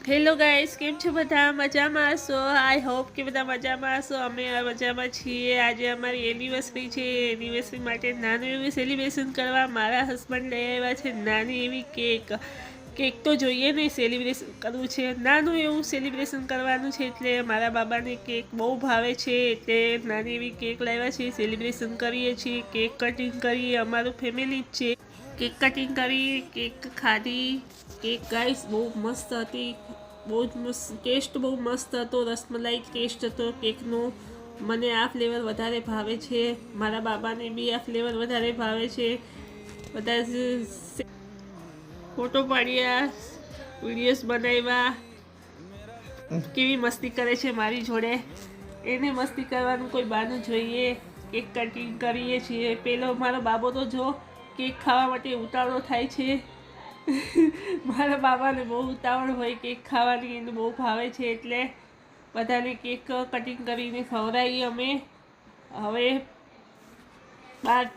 Hello guys, કેમ છો બધા? મજામાં હશો? આઈ હોપ કે બધા મજામાં હશો. અમે મજામાં છીએ. આજે અમારી એનિવર્સરી છે. એનિવર્સરી માટે નાનું એવું સેલિબ્રેશન કરવા મારા હસબન્ડ લઈ આવ્યા છે નાની એવી કેક. કેક તો જોઈએ નહીં, સેલિબ્રેશન કરવું છે, નાનું એવું સેલિબ્રેશન કરવાનું છે. એટલે મારા બાબાને કેક બહુ ભાવે છે, એટલે નાની એવી કેક લાવ્યા છે. સેલિબ્રેશન કરીએ છીએ, કેક કટિંગ કરીએ. અમારું ફેમિલી જ છે. કેક કટિંગ કરી, કેક ખાધી. કેક ગાઈસ બહુ મસ્ત હતી, બહુ જ મસ્ત ટેસ્ટ, બહુ મસ્ત હતો. રસમલાઈ ટેસ્ટ હતો કેકનો. મને આ ફ્લેવર વધારે ભાવે છે, મારા બાબાને બી આ ફ્લેવર વધારે ભાવે છે. બધા ફોટો પાડ્યા, વિડીયોઝ બનાવ્યા. કેવી મસ્તી કરે છે મારી જોડે. એને મસ્તી કરવાનું કોઈ બહાનું જોઈએ. કેક કટિંગ કરીએ છીએ. પેલો મારો બાબો તો જો કેક ખાવા માટે ઉતાવળો થાય છે. મારા બાબાને બહુ ઉતાવળ હોય કેક ખાવાની, એને બહુ ભાવે છે. એટલે બધાને કેક કટિંગ કરીને ખવડાવીએ અમે. હવે બાર